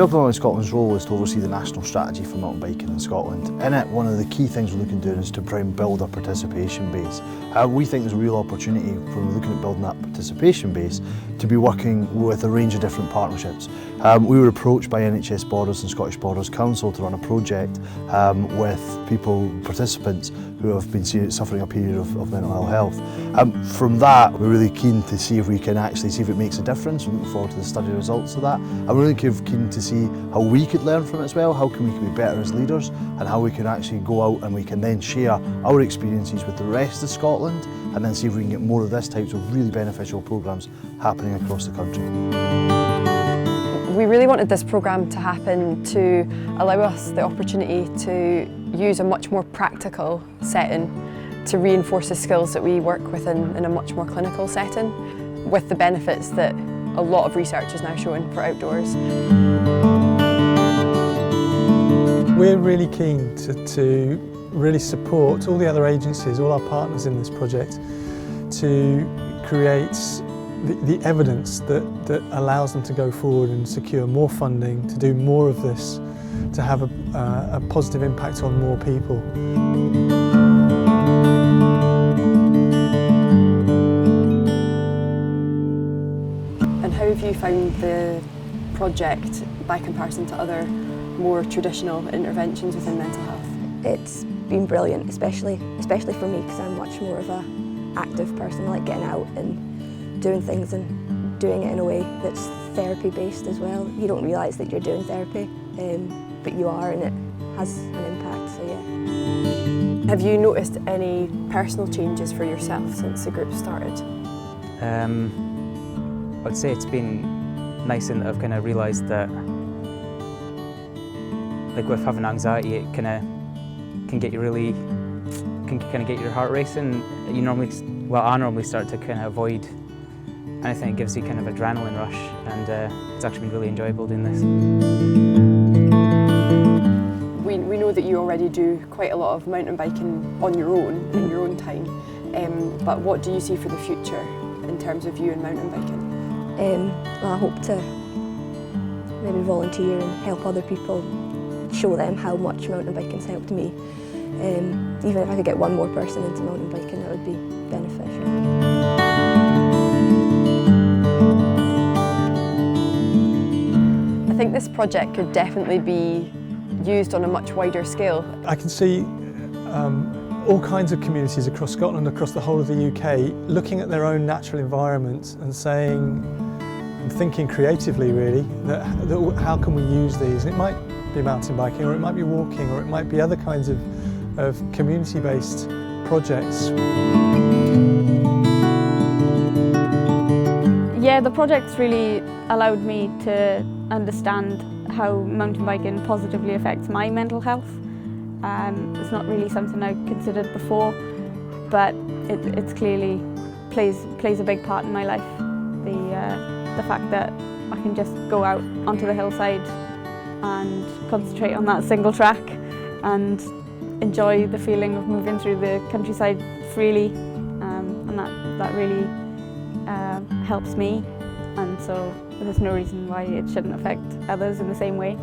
Developing Mountain Scotland's role is to oversee the national strategy for mountain biking in Scotland. In it, one of the key things we're looking to do is to try and build our participation base. We think there's a real opportunity from looking at building that participation base to be working with a range of different partnerships. We were approached by NHS Borders and Scottish Borders Council to run a project with participants who have been suffering a period of mental ill health. From that, we're really keen to see if we can actually see if it makes a difference. We're looking forward to the study results of that. And we're really keen to see how we could learn from it as well, how can we be better as leaders, and how we can actually go out and we can then share our experiences with the rest of Scotland, and then see if we can get more of this types of really beneficial programmes happening across the country. We really wanted this programme to happen to allow us the opportunity to use a much more practical setting to reinforce the skills that we work with in a much more clinical setting, with the benefits that a lot of research is now showing for outdoors. We're really keen to really support all the other agencies, all our partners in this project, to create the evidence that allows them to go forward and secure more funding, to do more of this, to have a positive impact on more people. And how have you found the project by comparison to other more traditional interventions within mental health? It's been brilliant, especially for me, because I'm much more of an active person. I like getting out and doing things and doing it in a way that's therapy based as well. You don't realise that you're doing therapy, but you are, and it has an impact, so yeah. Have you noticed any personal changes for yourself since the group started? I'd say it's been nice in that I've kind of realised that, like with having anxiety, it kind of can get you get your heart racing. I normally start to kind of avoid anything that gives you kind of adrenaline rush, and it's actually been really enjoyable doing this. We know that you already do quite a lot of mountain biking on your own, in your own time, but what do you see for the future in terms of you and mountain biking? Well, I hope to maybe volunteer and help other people, show them how much mountain biking's helped me. Even if I could get one more person into mountain biking, that would be beneficial. I think this project could definitely be used on a much wider scale. I can see all kinds of communities across Scotland, across the whole of the UK, looking at their own natural environment and saying, and thinking creatively really, that how can we use these? And it might be mountain biking, or it might be walking, or it might be other kinds of community-based projects. Yeah, the project's really allowed me to understand how mountain biking positively affects my mental health. It's not really something I considered before, but it's clearly plays a big part in my life. The fact that I can just go out onto the hillside and concentrate on that single track and enjoy the feeling of moving through the countryside freely, and that really helps me, and so there's no reason why it shouldn't affect others in the same way.